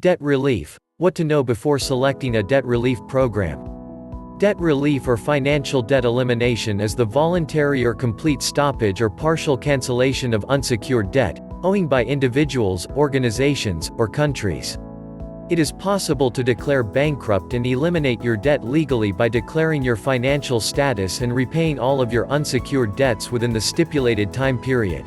Debt relief. What to know before selecting a debt relief program. Debt relief or financial debt elimination is the voluntary or complete stoppage or partial cancellation of unsecured debt, owing by individuals, organizations, or countries. It is possible to declare bankrupt and eliminate your debt legally by declaring your financial status and repaying all of your unsecured debts within the stipulated time period.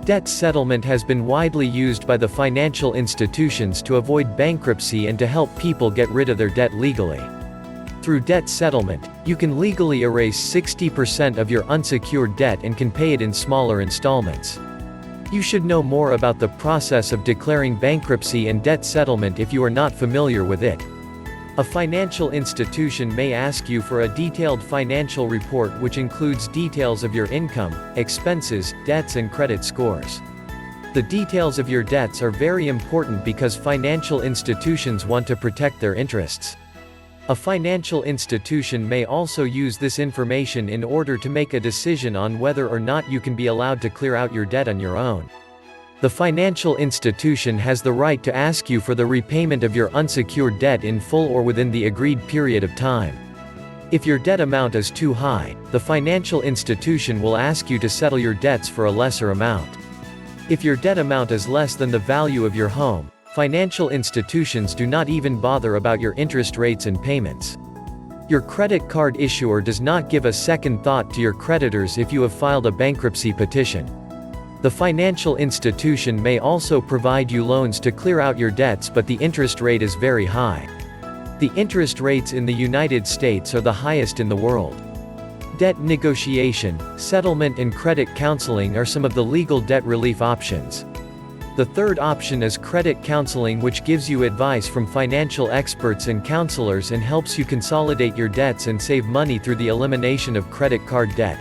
Debt settlement has been widely used by the financial institutions to avoid bankruptcy and to help people get rid of their debt legally. Through debt settlement, you can legally erase 60% of your unsecured debt and can pay it in smaller installments. You should know more about the process of declaring bankruptcy and debt settlement if you are not familiar with it. A financial institution may ask you for a detailed financial report which includes details of your income, expenses, debts and credit scores. The details of your debts are very important because financial institutions want to protect their interests. A financial institution may also use this information in order to make a decision on whether or not you can be allowed to clear out your debt on your own. The financial institution has the right to ask you for the repayment of your unsecured debt in full or within the agreed period of time. If your debt amount is too high, the financial institution will ask you to settle your debts for a lesser amount. If your debt amount is less than the value of your home, financial institutions do not even bother about your interest rates and payments. Your credit card issuer does not give a second thought to your creditors if you have filed a bankruptcy petition. The financial institution may also provide you loans to clear out your debts, but the interest rate is very high. The interest rates in the United States are the highest in the world. Debt negotiation, settlement and credit counseling are some of the legal debt relief options. The third option is credit counseling, which gives you advice from financial experts and counselors and helps you consolidate your debts and save money through the elimination of credit card debt.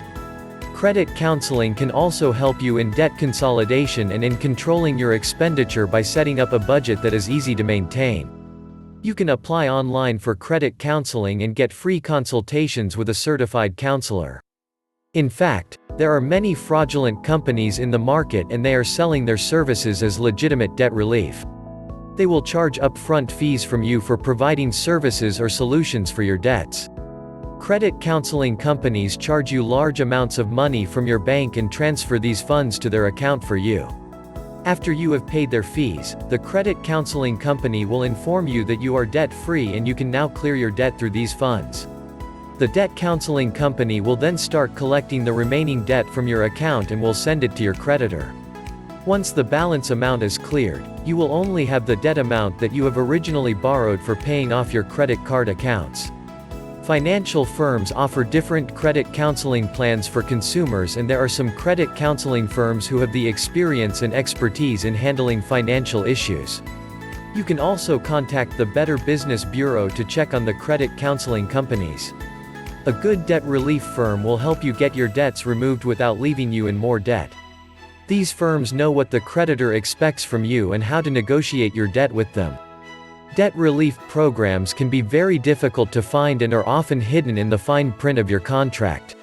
Credit counseling can also help you in debt consolidation and in controlling your expenditure by setting up a budget that is easy to maintain. You can apply online for credit counseling and get free consultations with a certified counselor. In fact, there are many fraudulent companies in the market and they are selling their services as legitimate debt relief. They will charge upfront fees from you for providing services or solutions for your debts. Credit counseling companies charge you large amounts of money from your bank and transfer these funds to their account for you. After you have paid their fees, the credit counseling company will inform you that you are debt-free and you can now clear your debt through these funds. The debt counseling company will then start collecting the remaining debt from your account and will send it to your creditor. Once the balance amount is cleared, you will only have the debt amount that you have originally borrowed for paying off your credit card accounts. Financial firms offer different credit counseling plans for consumers, and there are some credit counseling firms who have the experience and expertise in handling financial issues. You can also contact the Better Business Bureau to check on the credit counseling companies. A good debt relief firm will help you get your debts removed without leaving you in more debt. These firms know what the creditor expects from you and how to negotiate your debt with them. Debt relief programs can be very difficult to find and are often hidden in the fine print of your contract.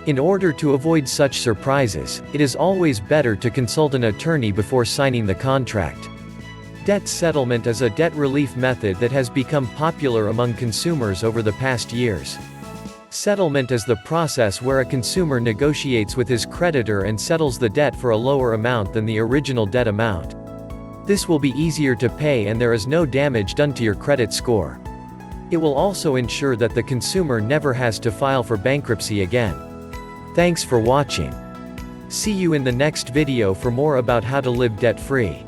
In order to avoid such surprises, it is always better to consult an attorney before signing the contract. Debt settlement is a debt relief method that has become popular among consumers over the past years. Settlement is the process where a consumer negotiates with his creditor and settles the debt for a lower amount than the original debt amount. This will be easier to pay and there is no damage done to your credit score. It will also ensure that the consumer never has to file for bankruptcy again. Thanks for watching. See you in the next video for more about how to live debt-free.